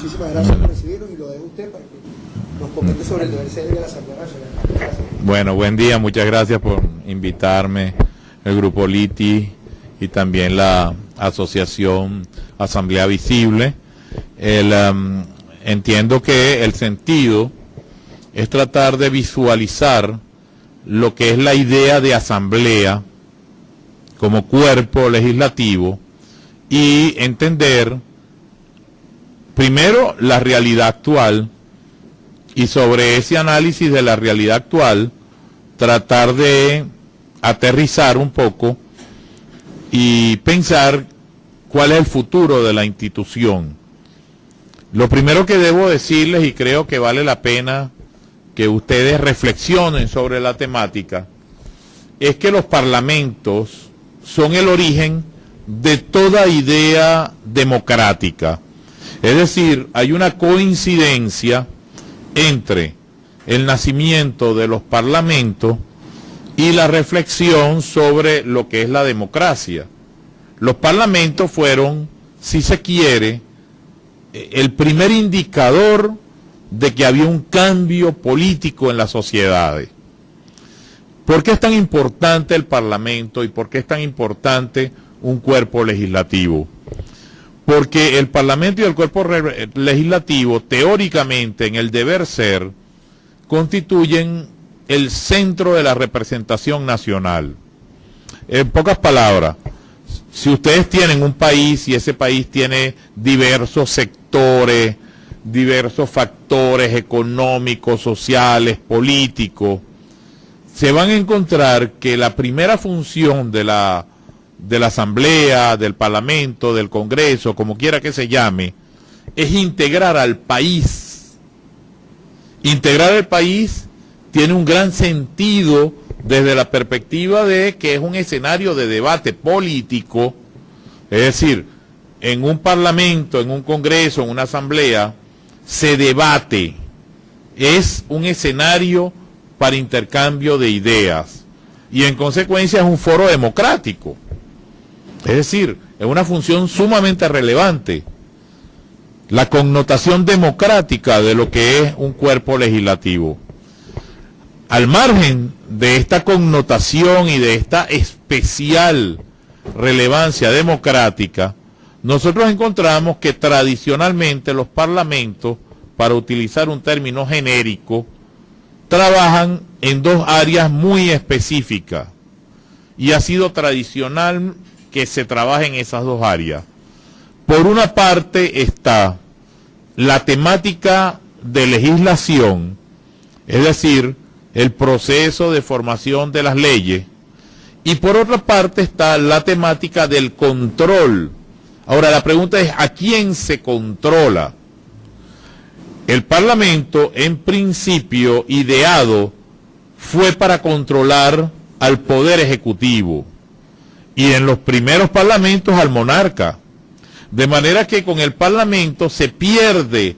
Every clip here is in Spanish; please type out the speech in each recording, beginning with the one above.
Muchísimas gracias por recibirnos y lo dejo a usted para que nos comente sobre el deber ser de la Asamblea Nacional. Gracias. Bueno, buen día, muchas gracias por invitarme, el Grupo Liti y también la Asociación Asamblea Visible. Entiendo que el sentido es tratar de visualizar lo que es la idea de asamblea como cuerpo legislativo y entender primero la realidad actual y sobre ese análisis de la realidad actual tratar de aterrizar un poco y pensar cuál es el futuro de la institución. Lo primero que debo decirles, y creo que vale la pena que ustedes reflexionen sobre la temática, es que los parlamentos son el origen de toda idea democrática. Es decir, hay una coincidencia entre el nacimiento de los parlamentos y la reflexión sobre lo que es la democracia. Los parlamentos fueron, si se quiere, el primer indicador de que había un cambio político en las sociedades. ¿Por qué es tan importante el Parlamento y por qué es tan importante un cuerpo legislativo? Porque el Parlamento y el cuerpo legislativo, teóricamente, en el deber ser, constituyen el centro de la representación nacional. En pocas palabras, si ustedes tienen un país y ese país tiene diversos sectores, diversos factores económicos, sociales, políticos, se van a encontrar que la primera función de la Asamblea, del Parlamento, del Congreso, como quiera que se llame, es integrar al país. Integrar al país tiene un gran sentido desde la perspectiva de que es un escenario de debate político, es decir, en un parlamento, en un congreso, en una asamblea, se debate, es un escenario para intercambio de ideas y en consecuencia es un foro democrático, es decir, es una función sumamente relevante, la connotación democrática de lo que es un cuerpo legislativo. Al margen de esta connotación y de esta especial relevancia democrática, nosotros encontramos que tradicionalmente los parlamentos, para utilizar un término genérico, trabajan en dos áreas muy específicas y ha sido tradicional que se trabaje en esas dos áreas. Por una parte está la temática de legislación, es decir, el proceso de formación de las leyes, y por otra parte está la temática del control. Ahora la pregunta es, ¿a quién se controla? El Parlamento, en principio ideado, fue para controlar al Poder Ejecutivo, y en los primeros parlamentos al monarca, de manera que con el Parlamento se pierde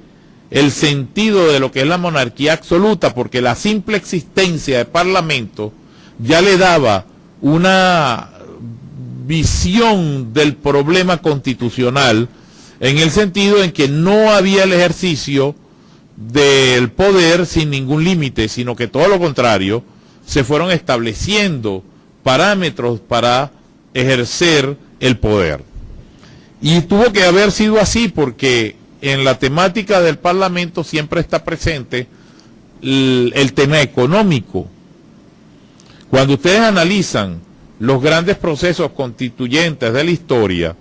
el sentido de lo que es la monarquía absoluta, porque la simple existencia del Parlamento ya le daba una visión del problema constitucional, en el sentido en que no había el ejercicio del poder sin ningún límite, sino que todo lo contrario, se fueron estableciendo parámetros para ejercer el poder. Y tuvo que haber sido así porque en la temática del Parlamento siempre está presente el tema económico. Cuando ustedes analizan los grandes procesos constituyentes de la historia,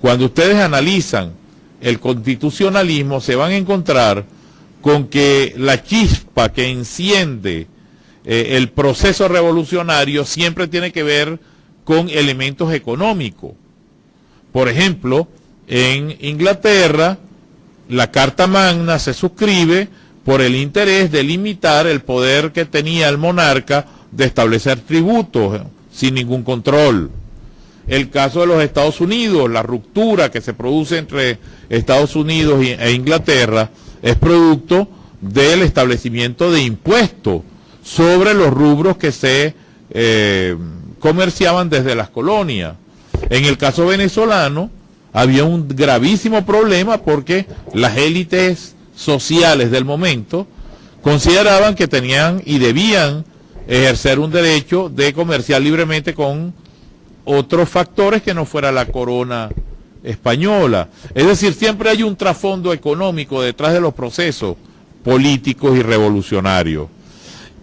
cuando ustedes analizan el constitucionalismo, se van a encontrar con que la chispa que enciende el proceso revolucionario siempre tiene que ver con elementos económicos. Por ejemplo, en Inglaterra, la Carta Magna se suscribe por el interés de limitar el poder que tenía el monarca de establecer tributos sin ningún control. El caso de los Estados Unidos, la ruptura que se produce entre Estados Unidos e Inglaterra es producto del establecimiento de impuestos sobre los rubros que se comerciaban desde las colonias. En el caso venezolano, había un gravísimo problema porque las élites sociales del momento consideraban que tenían y debían ejercer un derecho de comerciar libremente con otros factores que no fuera la corona española. Es decir, siempre hay un trasfondo económico detrás de los procesos políticos y revolucionarios.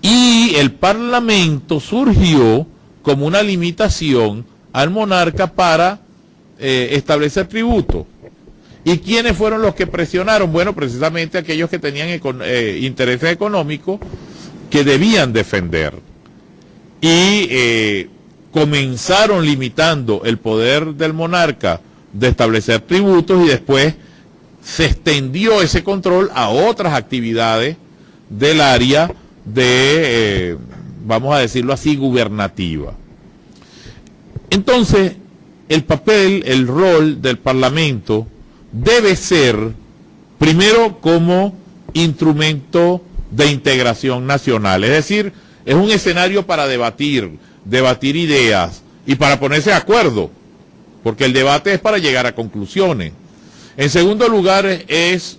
Y el Parlamento surgió como una limitación al monarca para establecer tributo. ¿Y quiénes fueron los que presionaron? Bueno, precisamente aquellos que tenían intereses económicos que debían defender. Y comenzaron limitando el poder del monarca de establecer tributos y después se extendió ese control a otras actividades del área de, vamos a decirlo así, gubernativa. Entonces, el papel, el rol del Parlamento debe ser, primero, como instrumento de integración nacional, es decir, es un escenario para debatir ideas y para ponerse de acuerdo, porque el debate es para llegar a conclusiones. En segundo lugar, es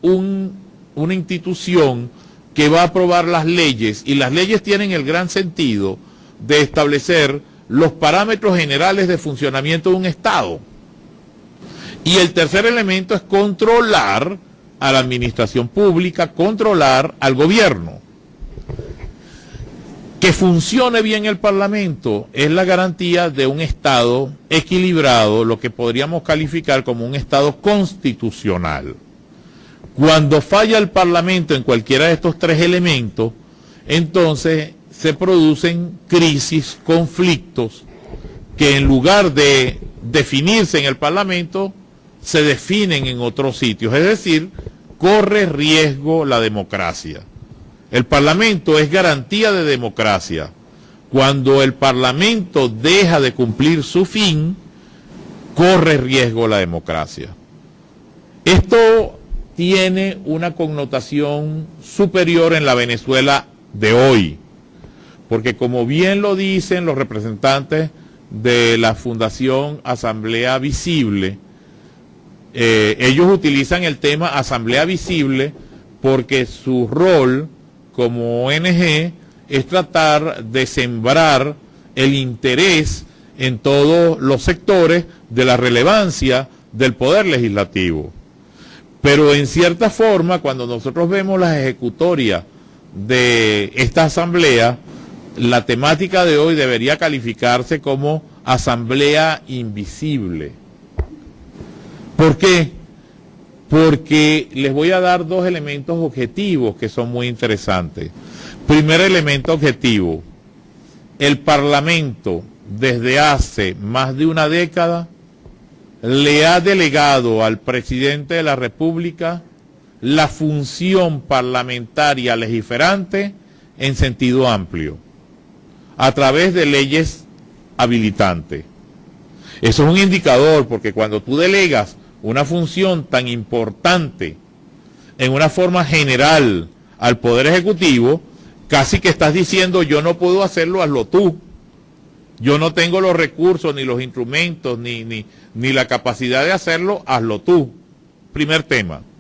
una institución que va a aprobar las leyes, y las leyes tienen el gran sentido de establecer los parámetros generales de funcionamiento de un Estado. Y el tercer elemento es controlar a la administración pública, controlar al gobierno. Que funcione bien el Parlamento es la garantía de un Estado equilibrado, lo que podríamos calificar como un Estado constitucional. Cuando falla el Parlamento en cualquiera de estos tres elementos, entonces se producen crisis, conflictos, que en lugar de definirse en el Parlamento, se definen en otros sitios. Es decir, corre riesgo la democracia. El Parlamento es garantía de democracia. Cuando el Parlamento deja de cumplir su fin, corre riesgo la democracia. Esto tiene una connotación superior en la Venezuela de hoy, porque como bien lo dicen los representantes de la Fundación Asamblea Visible, ellos utilizan el tema Asamblea Visible porque su rol como ONG es tratar de sembrar el interés en todos los sectores de la relevancia del poder legislativo. Pero en cierta forma, cuando nosotros vemos las ejecutorias de esta asamblea, la temática de hoy debería calificarse como asamblea invisible. ¿Por qué? Porque les voy a dar dos elementos objetivos que son muy interesantes. Primer elemento objetivo: el Parlamento desde hace más de una década le ha delegado al presidente de la República la función parlamentaria legiferante en sentido amplio, a través de leyes habilitantes. Eso es un indicador, porque cuando tú delegas una función tan importante en una forma general al Poder Ejecutivo, casi que estás diciendo: yo no puedo hacerlo, hazlo tú. Yo no tengo los recursos, ni los instrumentos, ni la capacidad de hacerlo, hazlo tú. Primer tema.